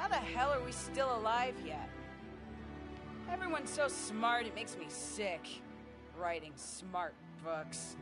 How the hell are we still alive yet? Everyone's so smart, it makes me sick. Writing smart books.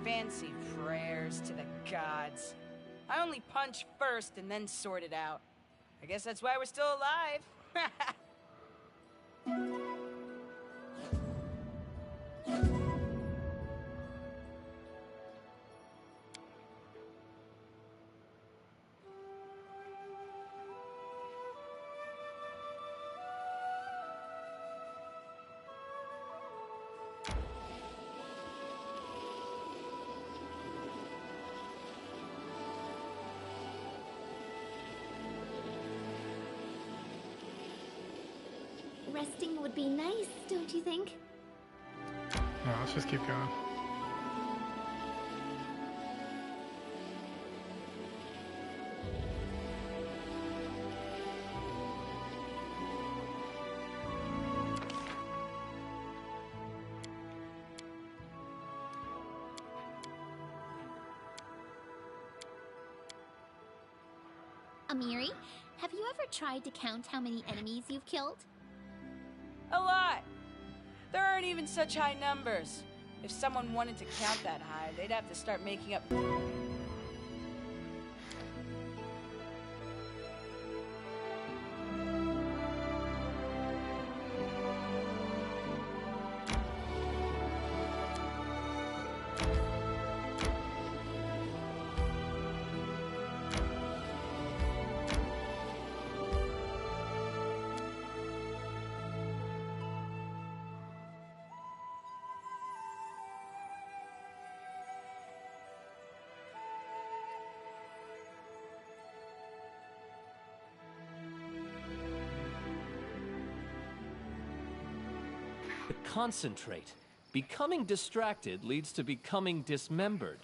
Fancy prayers to the gods. I only punch first and then sort it out. I guess that's why we're still alive. Resting would be nice, don't you think? No, let's just keep going. Amiri, have you ever tried to count how many enemies you've killed? A lot. There aren't even such high numbers. If someone wanted to count that high, they'd have to start making up... Concentrate. Becoming distracted leads to becoming dismembered.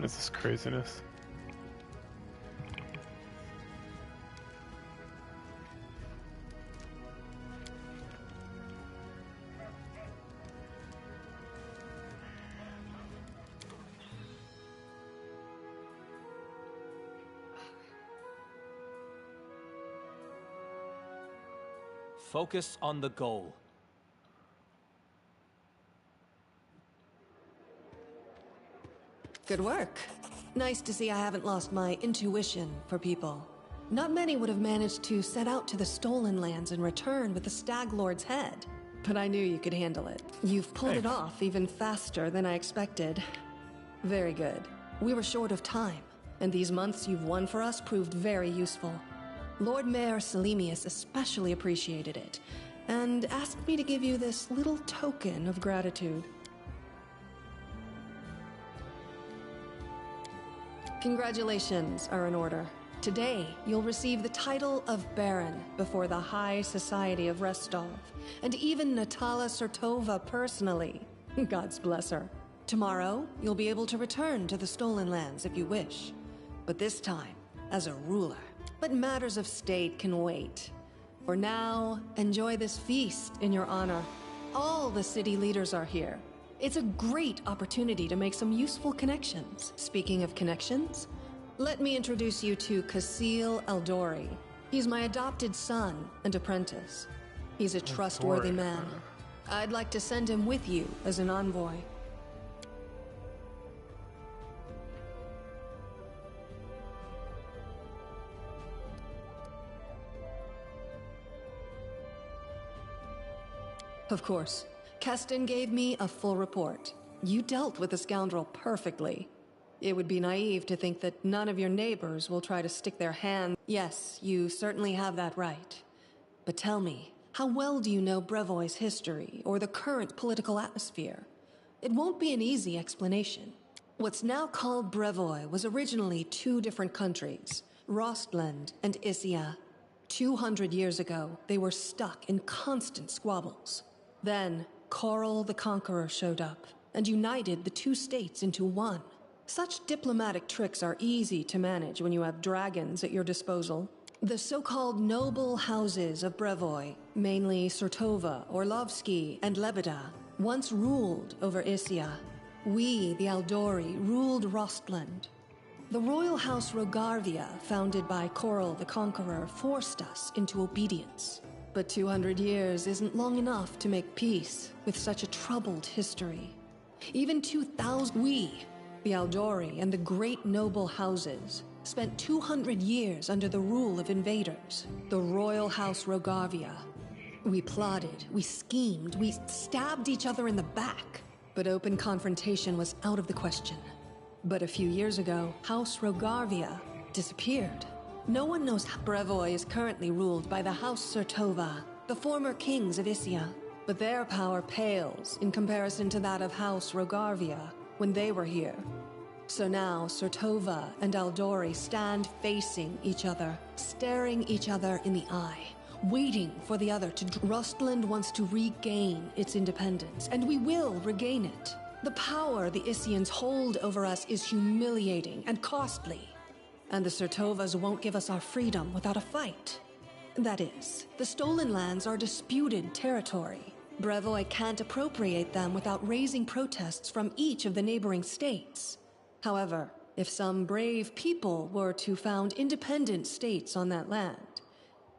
What is this craziness? Focus on the goal. Good work. Nice to see I haven't lost my intuition for people. Not many would have managed to set out to the Stolen Lands and return with the Stag Lord's head. But I knew you could handle it. You've pulled it off even faster than I expected. Very good. We were short of time, and these months you've won for us proved very useful. Lord Mayor Selemius especially appreciated it, and asked me to give you this little token of gratitude. Congratulations are in order. Today, you'll receive the title of Baron before the High Society of Restov, and even Natala Sertova personally. God's bless her. Tomorrow, you'll be able to return to the Stolen Lands if you wish, but this time, as a ruler. But matters of state can wait. For now, enjoy this feast in your honor. All the city leaders are here. It's a great opportunity to make some useful connections. Speaking of connections, let me introduce you to Kasil Eldori. He's my adopted son and apprentice. He's a trustworthy man. I'd like to send him with you as an envoy. Of course. Keston gave me a full report. You dealt with the scoundrel perfectly. It would be naive to think that none of your neighbors will try to stick their hand. Yes, you certainly have that right. But tell me, how well do you know Brevoy's history or the current political atmosphere? It won't be an easy explanation. What's now called Brevoy was originally two different countries, Rostland and Isia. 200 years ago, they were stuck in constant squabbles. Then, Coral the Conqueror showed up and united the two states into one. Such diplomatic tricks are easy to manage when you have dragons at your disposal. The so-called noble houses of Brevoy, mainly Surtova, Orlovsky, and Lebeda, once ruled over Isia. We, the Aldori, ruled Rostland. The royal house Rogarvia, founded by Coral the Conqueror, forced us into obedience. But 200 years isn't long enough to make peace with such a troubled history. Even 2,000... We, the Aldori and the great noble houses, spent 200 years under the rule of invaders, the royal house Rogarvia. We plotted, we schemed, we stabbed each other in the back. But open confrontation was out of the question. But a few years ago, House Rogarvia disappeared. No one knows how. Brevoy is currently ruled by the House Surtova, the former kings of Isia. But their power pales in comparison to that of House Rogarvia when they were here. So now Surtova and Aldori stand facing each other, staring each other in the eye, waiting for the other to... Rostland wants to regain its independence, and we will regain it. The power the Isians hold over us is humiliating and costly. And the Surtovas won't give us our freedom without a fight. That is, the stolen lands are disputed territory. Brevoy can't appropriate them without raising protests from each of the neighboring states. However, if some brave people were to found independent states on that land,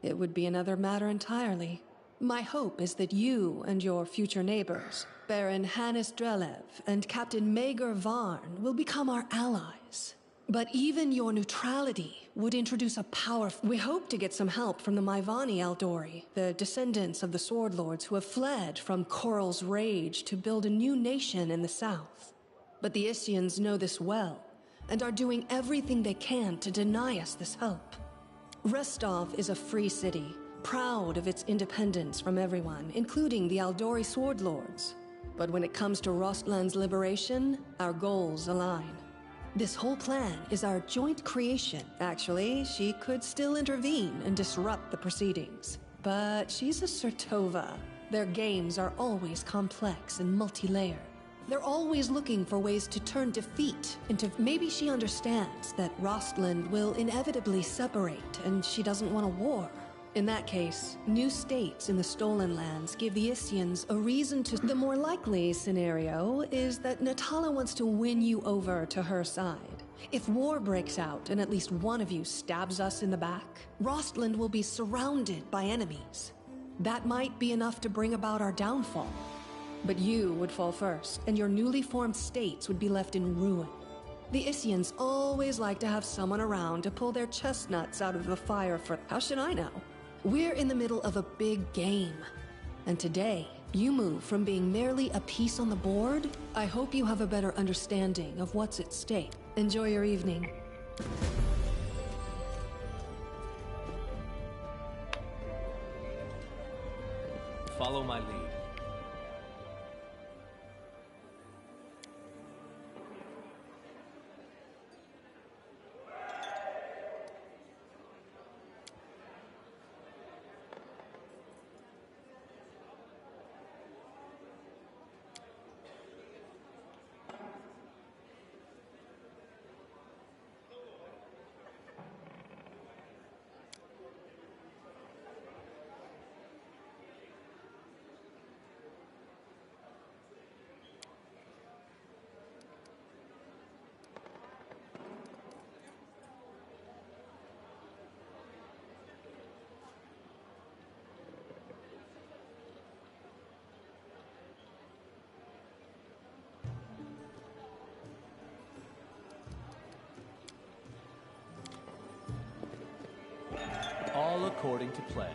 it would be another matter entirely. My hope is that you and your future neighbors, Baron Hannes Drelev and Captain Maegor Varn, will become our allies. But even your neutrality would introduce a powerful... We hope to get some help from the Maivani Aldori, the descendants of the Sword Lords who have fled from Coral's rage to build a new nation in the south. But the Isians know this well, and are doing everything they can to deny us this help. Restov is a free city, proud of its independence from everyone, including the Aldori Sword Lords. But when it comes to Rostland's liberation, our goals align. This whole plan is our joint creation. Actually, she could still intervene and disrupt the proceedings. But she's a Surtova. Their games are always complex and multi-layered. They're always looking for ways to turn defeat into... Maybe she understands that Rostland will inevitably separate and she doesn't want a war. In that case, new states in the stolen lands give the Isians a reason to... The more likely scenario is that Natala wants to win you over to her side. If war breaks out and at least one of you stabs us in the back, Rostland will be surrounded by enemies. That might be enough to bring about our downfall. But you would fall first, and your newly formed states would be left in ruin. The Isians always like to have someone around to pull their chestnuts out of the fire for... How should I know? We're in the middle of a big game. And today, you move from being merely a piece on the board. I hope you have a better understanding of what's at stake. Enjoy your evening. Follow my lead. All according to plan.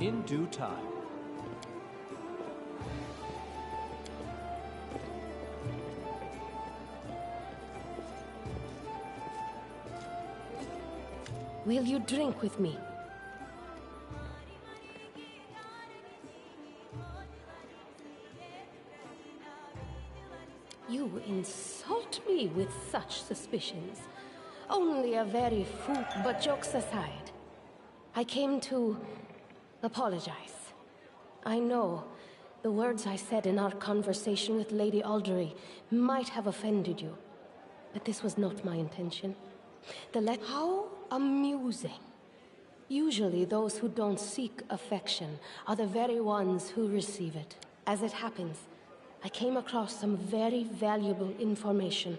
In due time. Will you drink with me? You insult me with such suspicions. Only a very fool, but jokes aside, I came to apologize. I know the words I said in our conversation with Lady Aldery might have offended you, but this was not my intention. How amusing. Usually those who don't seek affection are the very ones who receive it. As it happens, I came across some very valuable information.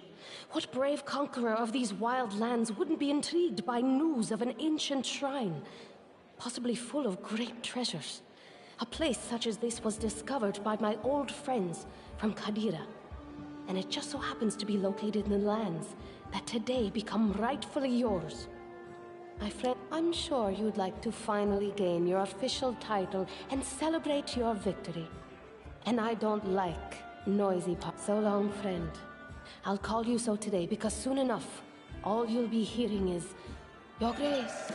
What brave conqueror of these wild lands wouldn't be intrigued by news of an ancient shrine, possibly full of great treasures? A place such as this was discovered by my old friends from Qadira, and it just so happens to be located in the lands that today become rightfully yours. My friend, I'm sure you'd like to finally gain your official title and celebrate your victory. And I don't like noisy pop. So long, friend. I'll call you so today because soon enough, all you'll be hearing is, Your Grace.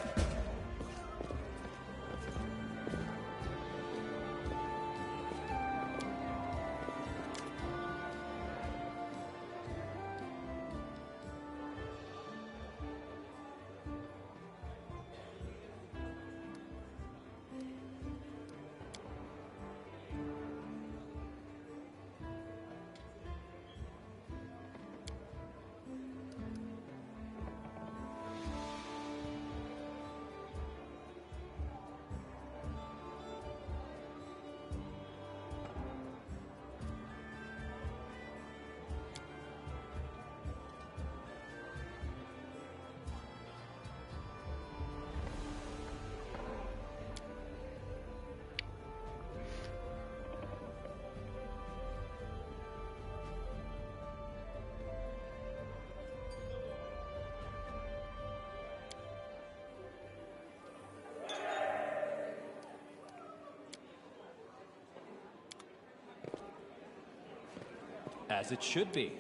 As it should be.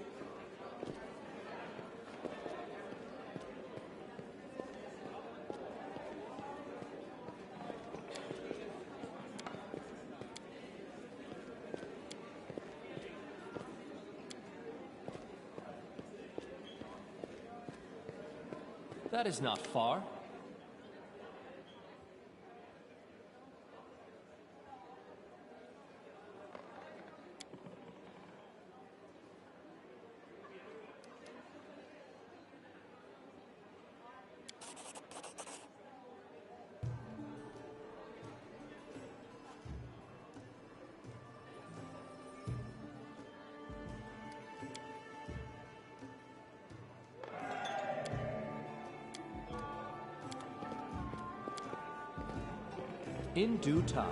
That is not far. In due time.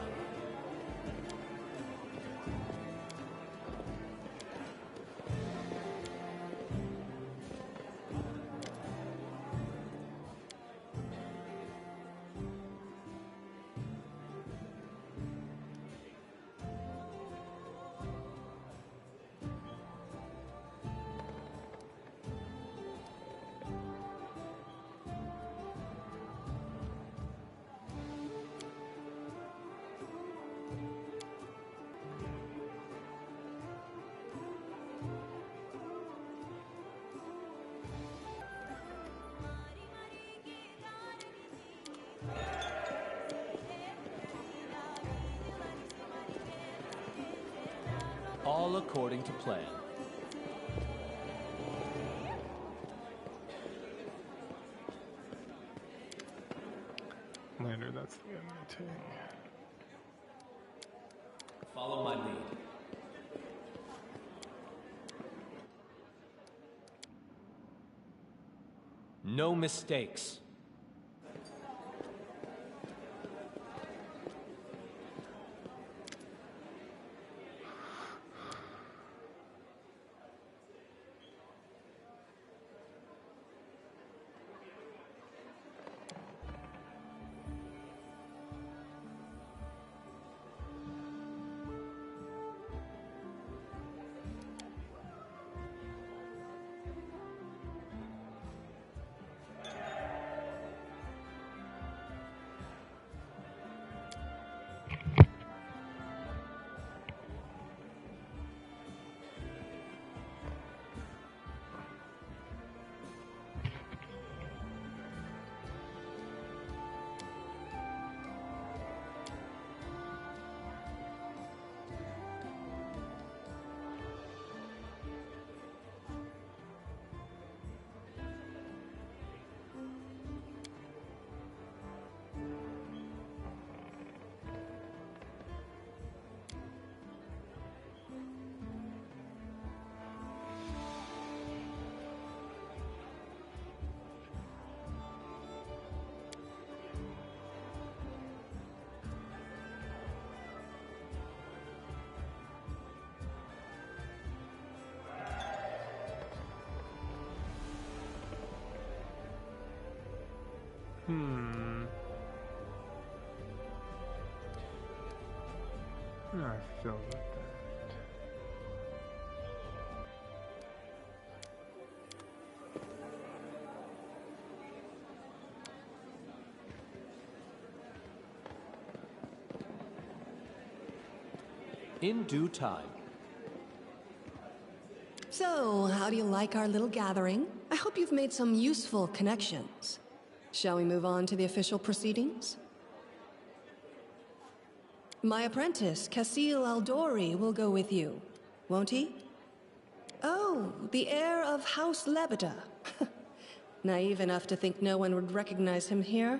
All according to plan. Lander, that's the end I take. Follow my lead. No mistakes. I feel that. In due time. So, how do you like our little gathering? I hope you've made some useful connections. Shall we move on to the official proceedings? My apprentice, Casil Aldori, will go with you, won't he? Oh, the heir of House Lebeda. Naive enough to think no one would recognize him here.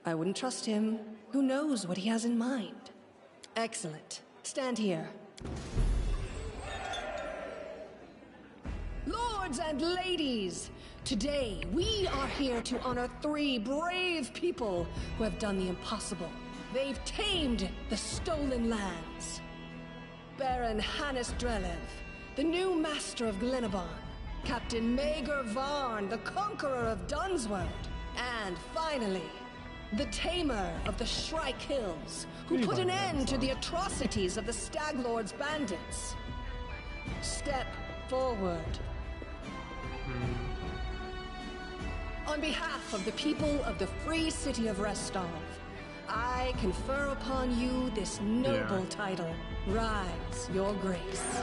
I wouldn't trust him. Who knows what he has in mind? Excellent. Stand here. Lords and ladies, today we are here to honor 3 brave people who have done the impossible. They've tamed the stolen lands. Baron Hannes Drelev, the new master of Glenabon, Captain Maegor Varn, the conqueror of Dunsworld, and finally, the tamer of the Shrike Hills, who put an end to the atrocities of the Staglord's bandits. Step forward. On behalf of the people of the free city of Restov, I confer upon you this noble title. Rise, your grace.